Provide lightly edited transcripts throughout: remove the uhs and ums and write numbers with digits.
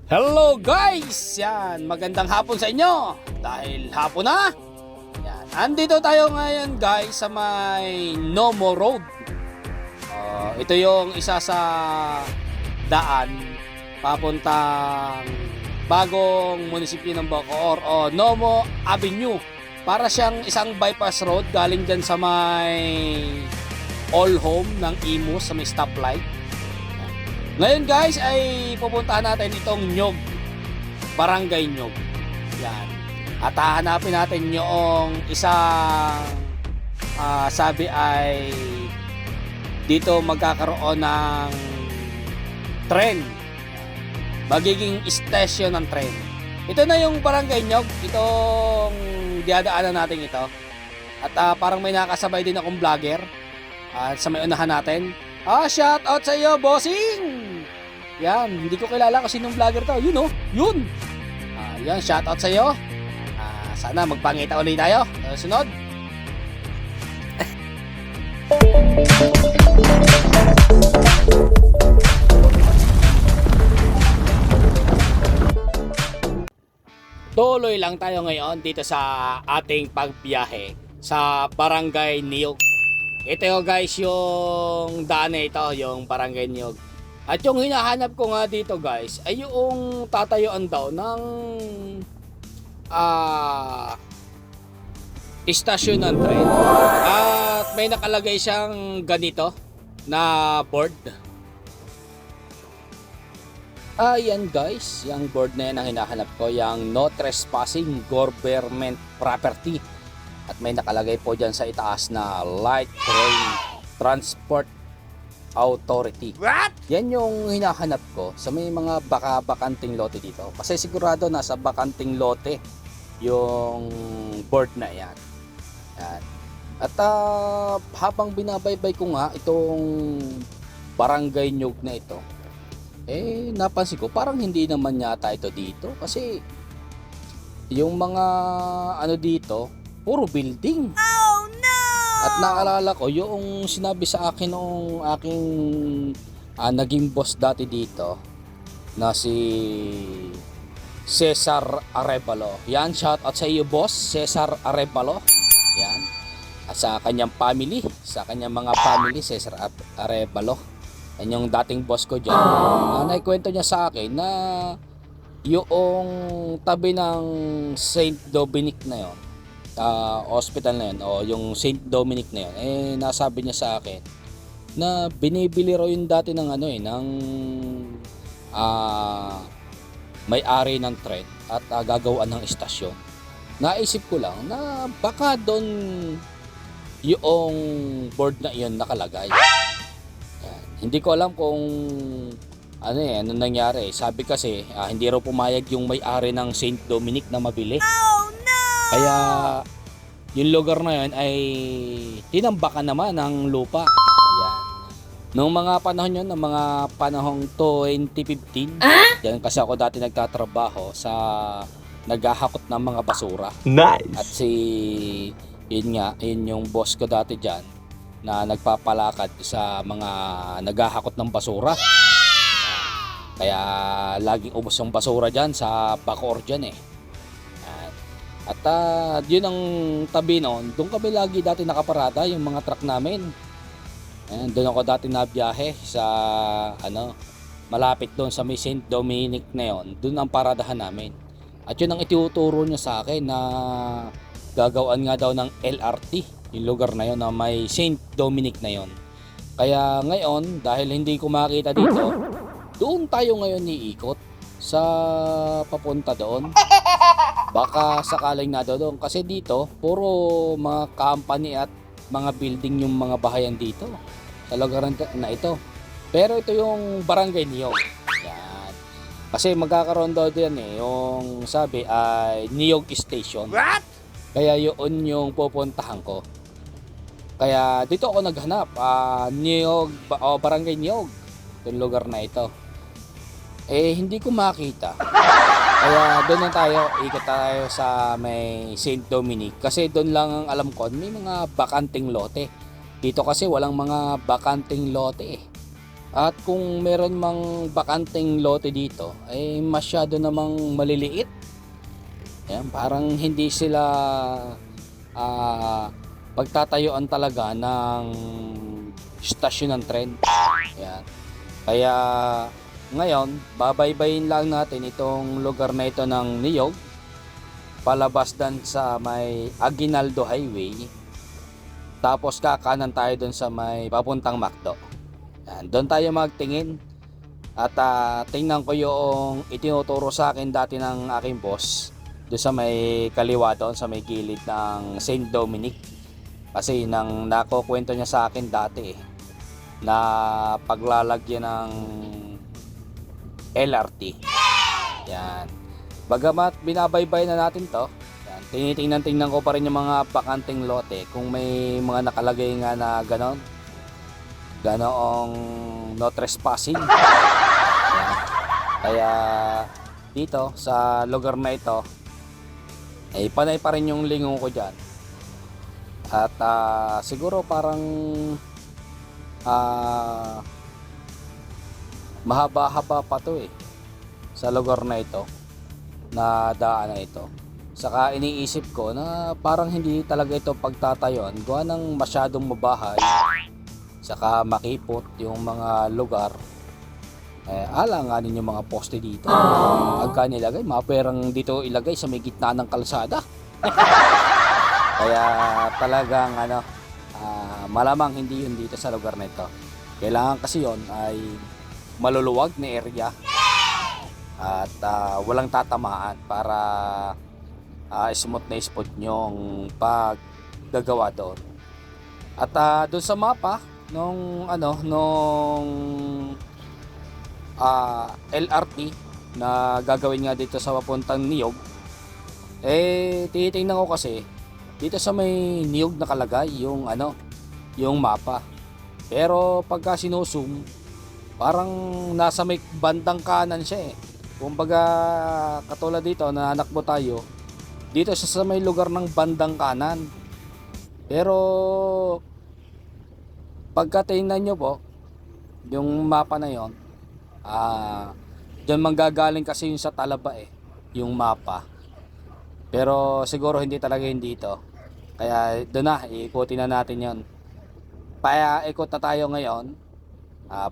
Hello guys! Yan, magandang hapon sa inyo. Dahil hapon na. Yan, andito tayo ngayon guys sa may Nomo Road. Ito yung isa sa daan papuntang bagong munisipyo ng Bacoor o Nomo Avenue. Para siyang isang bypass road galing dyan sa may all home ng Imus sa may stoplight. Ngayon guys ay pupuntahan natin itong Nyog, Barangay Nyog. Yan. At hahanapin natin yung isang sabi ay dito magkakaroon ng tren. Magiging station ng tren. Ito na yung Barangay Nyog, itong diadaanan natin ito. At parang may nakasabay din akong vlogger sa may unahan natin. Shout out sa iyo, bossing! Yan, hindi ko kilala kung sinong vlogger to. Yun, oh, yun! Yan, shout out sa iyo. Sana magpangita ulit tayo. Sunod. Tuloy lang tayo ngayon dito sa ating pagbiyahe sa Barangay Niyog. Ito yung guys yung daan na ito, yung Barangay Niyog. At yung hinahanap ko nga dito guys ay yung tatayuan daw ng istasyon ng tren. At may nakalagay siyang ganito na board. Yan guys, yung board na yan ang hinahanap ko, yung no trespassing government property. At may nakalagay po dyan sa itaas na Light Rail Transport Authority. What? Yan yung hinahanap ko sa may mga bakanting lote dito. Kasi sigurado nasa bakanting lote yung board na yan. Yan. At habang binabaybay ko nga itong Barangay Nyog na ito, napansin ko parang hindi naman yata ito dito. Kasi yung mga ano dito, puro building. Oh no! At naalala ko yung sinabi sa akin nung aking naging boss dati dito na si Cesar Arevalo. Yan, shout out sa iyo boss, Cesar Arevalo. Yan. At sa kanyang family, sa kanyang mga family, Cesar Arevalo. Yan yung dating boss ko dyan. Naikwento niya sa akin na yung tabi ng Saint Dominic na yon, hospital na yun o yung Saint Dominic na yun, nasabi niya sa akin na binibili raw yun dati ng ng may-ari ng tren at gagawaan ng istasyon. Naisip ko lang na baka doon yung board na yun nakalagay. Yan. Hindi ko alam kung ano nangyari. Sabi kasi hindi raw pumayag yung may-ari ng Saint Dominic na mabili. Kaya yung lugar na yun ay tinambakan naman ng lupa. Ayan. Noong mga panahon yun, ng mga panahong 2015, yan kasi ako dati nagtatrabaho sa naghahakot ng mga basura. Nice! At yun yung boss ko dati dyan na nagpapalakad sa mga naghahakot ng basura. Kaya laging ubos yung basura dyan sa Bacoor dyan At yun ang tabi noon, doon kami lagi dati nakaparada yung mga truck namin. Doon ako dati nabiyahe sa malapit doon sa may Saint Dominic na yon, doon ang paradahan namin. At yun ang ituturo niya sa akin na gagawaan nga daw ng LRT, yung lugar na yon na may Saint Dominic na yon. Kaya ngayon, dahil hindi ko makita dito, doon tayo ngayon iikot sa papunta doon. Baka sakaling na doon kasi dito puro mga company at mga building yung mga bahayan dito sa lugar na ito. Pero ito yung Barangay Niyog. Yan. Kasi magkakaroon daw din yung sabi ay Niyog Station. What? Kaya yun yung pupuntahan ko. Kaya dito ako naghanap Niyog Barangay Niyog, yung lugar na ito. Hindi ko makita. Kaya doon na tayo, ikot tayo sa may Saint Dominic. Kasi doon lang ang alam ko, may mga bakanting lote. Dito kasi walang mga bakanting lote At kung meron mang bakanteng lote dito ay masyado namang maliliit. Ayan, parang hindi sila ah, pagtatayuan talaga ng stasyon ng tren. Ayan. Kaya ngayon, babaybayin lang natin itong lugar na ito ng Niyog, palabas dan sa may Aguinaldo Highway. Tapos kakanan tayo doon sa may papuntang Macdo. Yan, doon tayo magtingin. At tingnan ko yung itinuturo sa akin dati ng aking boss doon sa may kaliwa doon sa may gilid ng Saint Dominic. Kasi nang nakukwento niya sa akin dati na paglalagyan ng LRT. Yan. Bagamat binabaybay na natin to, yan, tinitingnan ko pa rin yung mga bakanteng lote kung may mga nakalagay nga na ganoong no trespassing. Yan. Kaya dito sa lugar na ito ay panay pa rin yung lingon ko dyan. At siguro parang mahaba-haba pa to sa lugar na ito, na daan na ito. Saka iniisip ko na parang hindi talaga ito pagtatayuan gawa ng masyadong mabahay, saka makipot yung mga lugar. Alanganin yung mga poste dito. Agka nilagay, maperang dito ilagay sa may gitna ng kalsada. Kaya talagang malamang hindi yun dito sa lugar na ito. Kailangan kasi yon ay maluluwag na area at walang tatamaan para smooth na spot yung paggagawa doon. At doon sa mapa nung LRT na gagawin nga dito sa papuntang Niyog, titingnan ko kasi dito sa may Niyog nakalagay yung mapa. Pero pagka sinusum, parang nasa may bandang kanan siya Kumbaga katulad dito na hanakbo tayo, dito sa may lugar ng bandang kanan. Pero pagka tingnan nyo po yung mapa na yon, dyan manggagaling kasi yung sa Talaba yung mapa. Pero siguro hindi talaga yun dito. Kaya doon na, iikutin na natin yon. Paikot na tayo ngayon.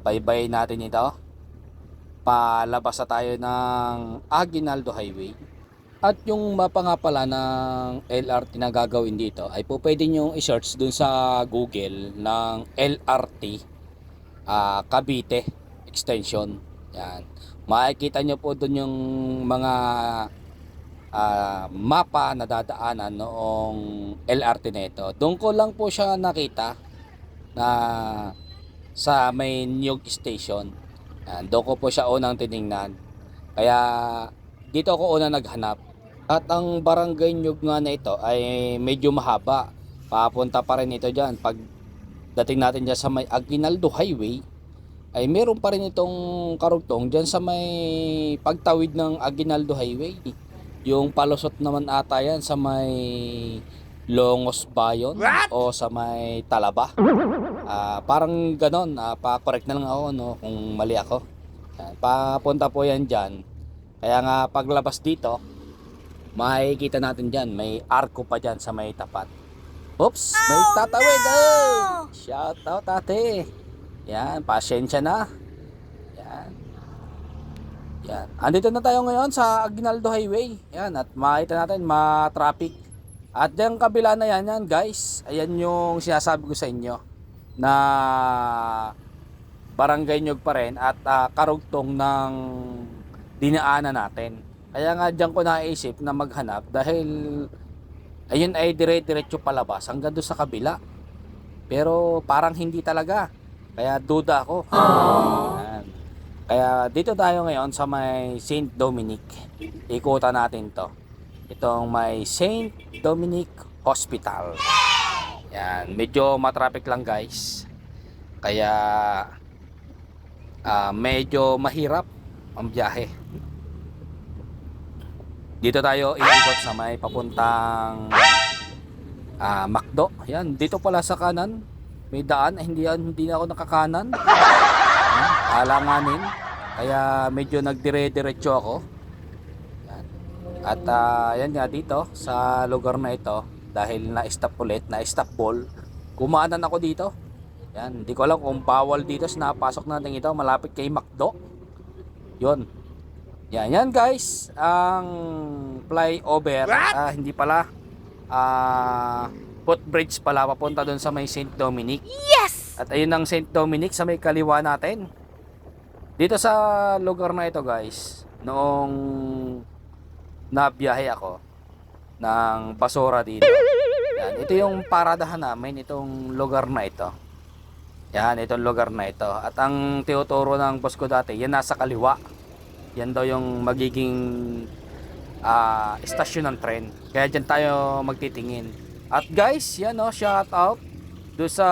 Baybayin natin ito. Palabas na tayo ng Aguinaldo Highway. At yung mapa nga pala ng LRT na gagawin dito ay po pwede nyo i-search dun sa Google ng LRT Cavite extension. Yan. Makikita nyo po dun yung mga mapa na dadaanan noong LRT na ito. Doon ko lang po siya nakita na sa may Niyog Station. Doon ko po siya unang tiningnan. Kaya dito ako unang naghanap. At ang barangay Niyog nga na ito ay medyo mahaba. Papunta pa rin ito dyan. Pag dating natin dyan sa may Aguinaldo Highway, ay meron pa rin itong karugtong dyan sa may pagtawid ng Aguinaldo Highway. Yung palusot naman ata yan sa may Longos Bayon o sa may Talaba. Parang ganon, pa-correct na lang ako kung mali ako. Papunta po yan dyan. Kaya nga paglabas dito, makikita natin dyan, may arko pa dyan sa may tapat. Oops, may tatawid. Shout out ate. Yan, pasensya na. Yan. Andito na tayo ngayon sa Aguinaldo Highway. Yan, at makita natin ma-traffic. At yung kabila na yan guys, ayan yung sinasabi ko sa inyo na barangay Niyog pa rin at karugtong ng dinaanan natin. Kaya nga diyan ko naisip na maghanap dahil ayun ay dire-diretso palabas hanggang doon sa kabila. Pero parang hindi talaga. Kaya duda ako. Yan. Kaya dito tayo ngayon sa may Saint Dominic. Ikutan natin to. Itong may Saint Dominic Hospital. Yan, medyo matraffic lang guys. Kaya medyo mahirap ang biyahe. Dito tayo iikot sa may papuntang Macdo. Yan, dito pala sa kanan may daan, hindi na ako nakakanan. alanganin. Kaya medyo nagdire-diretso ako. Yan. At yan nga dito sa lugar na ito, dahil na-stop ulit, na-stop ball, kumanan ako dito. Yan, hindi ko alam kung bawal dito sa napasok natin ito, malapit kay McDo. Yun. Yan guys, ang flyover, hindi pala, footbridge pala, papunta doon sa may St. Dominic. Yes! At ayun ang St. Dominic sa may kaliwa natin. Dito sa lugar na ito guys, noong nabiyahe ako ng basura dito. Yan, ito yung paradahan namin, itong lugar na ito. Yan, itong lugar na ito. At ang tinuturo ng boss ko dati, yan nasa kaliwa. Yan daw yung magiging estasyon ng tren. Kaya dyan tayo magtitingin. At guys, yan o, shout out doon sa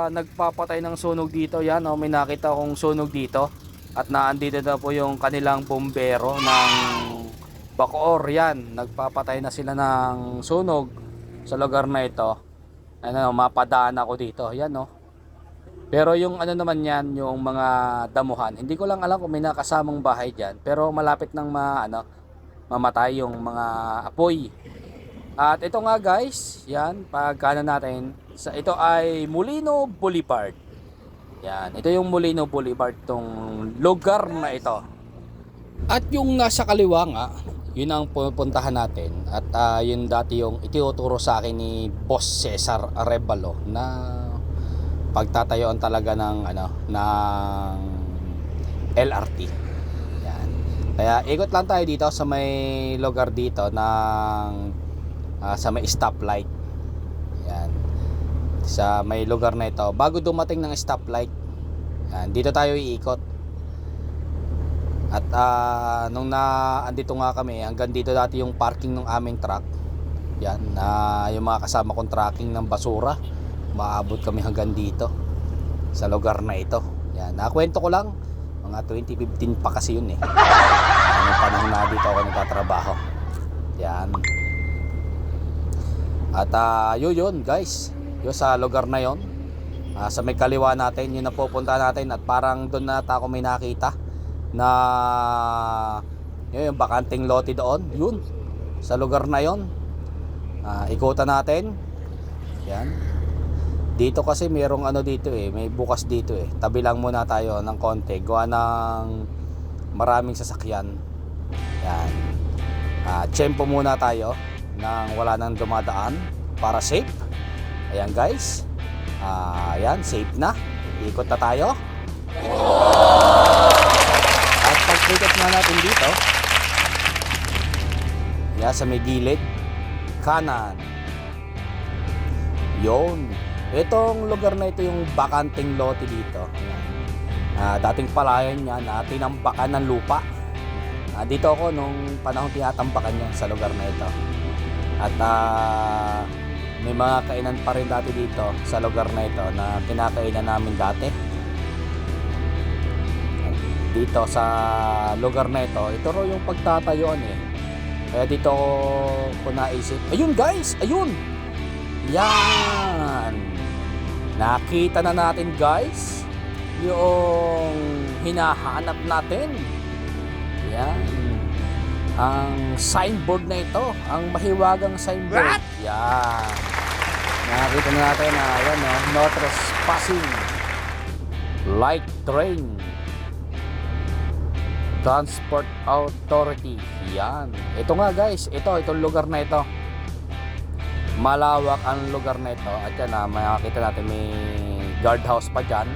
nagpapatay ng sunog dito. Yan o, may nakita akong sunog dito. At naandito na po yung kanilang bombero ng Bacoor. Yan, nagpapatay na sila ng sunog sa lugar na ito. Ano, mapadaan ako dito. Yan o. Pero yung ano naman yan, yung mga damuhan, hindi ko lang alam kung may nakasamang bahay dyan. Pero malapit nang mamatay yung mga apoy. At ito nga guys, yan, pagkana natin, ito ay Molino Boulevard. Yan, ito yung Molino Boulevard, tong lugar na ito. At yung nasa kaliwa nga, yun ang pupuntahan natin. At yun dati yung ituturo sa akin ni Boss Cesar Arevalo na pagtatayuan talaga ng ng LRT. Yan. Kaya ikot lang tayo dito sa may lugar dito ng sa may stoplight. Yan. Sa may lugar na ito, bago dumating ng stoplight, yan, dito tayo iikot. At nung andito nga kami, hanggang dito dati yung parking ng aming truck. Yan, yung mga kasama kong tracking ng basura, maabot kami hanggang dito sa lugar na ito. Yan, nakwento ko lang, mga 2015 pa kasi yun eh. Yung panahon na dito ako nagtatrabaho. Yan. At yun guys, yun sa lugar na yun, sa may kaliwa natin, yun na pupunta natin. At parang doon na ako may nakita na yun, yung bakanting lote doon, yun sa lugar na yun. Ikutan natin. Yan. Dito kasi merong dito may bukas dito Tabi lang muna tayo ng konti, gawa ng maraming sasakyan. Yan. Tiyempo muna tayo nang wala nang dumadaan para safe. Ayan guys. Ayan, safe na. Ikot na tayo. At pag-ikot na natin dito, yan, sa may gilid kanan. Yon. Itong lugar na ito yung bakanting lote dito. Dating palayan niya na tinambakan ng lupa. Dito ako nung panahon tinatambakan niya sa lugar na ito. At may mga kainan pa rin dati dito sa lugar na ito na kinakainan namin dati. Dito sa lugar na ito raw yung pagtatayuan Kaya dito ko naisip, ayun guys, ayun! Yan! Nakita na natin guys yung hinahanap natin. Yan. Ang signboard na ito, ang mahiwagang signboard. What? Yan. Nakita na natin na yan no trespassing. Light train. Transport Authority. Yan. Ito nga guys, itong lugar na ito. Malawak ang lugar na ito. At yan makikita natin may guardhouse pa dyan.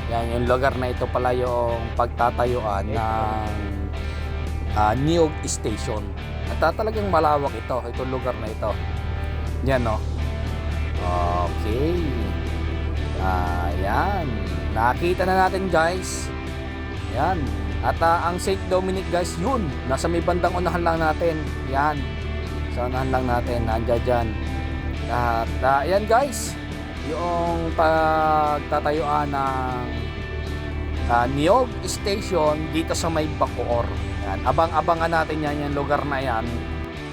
Yan, yung lugar na ito pala yung pagtatayuan ng Niog Station. At talagang malawak itong lugar na ito. Yan no. Okay. Yan. Nakita na natin guys. Yan. At ang St. Dominic guys, yun. Nasa may bandang unahan lang natin. Yan. Sa unahan lang natin. Nandiyan dyan. At yan guys. Yung pagtatayuan ng Niog Station dito sa may Bacoor. Yan. Abang-abangan natin yan yung lugar na yan.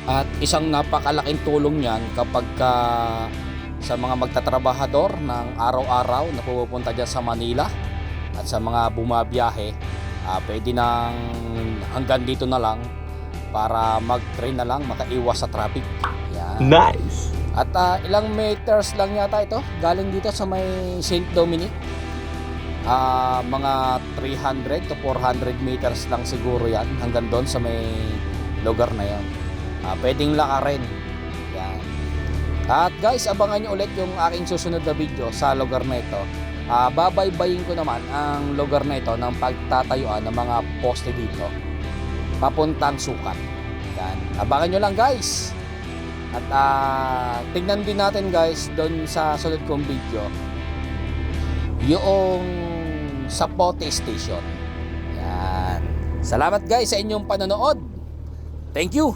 At isang napakalaking tulong yan kapag sa mga magtatrabahador ng araw-araw na pupunta dyan sa Manila. At sa mga bumabiyahe, pwede nang hanggang dito na lang para mag-train na lang, makaiwas sa traffic. Yan. Nice! At ilang meters lang yata ito galing dito sa may St. Dominic. Mga 300 to 400 meters lang siguro yan hanggang doon sa may lugar na yon. Pwedeng lakarin. Yan. At guys, abangan nyo ulit yung aking susunod na video sa lugar na ito. Babaybayin ko naman ang lugar na ito ng pagtatayuan ng mga poste dito papuntang Sukat. Yan. Abangan nyo lang guys. At tignan din natin guys doon sa sunod kong video yung Zapote Station. Yan. Salamat guys sa inyong panonood. Thank you.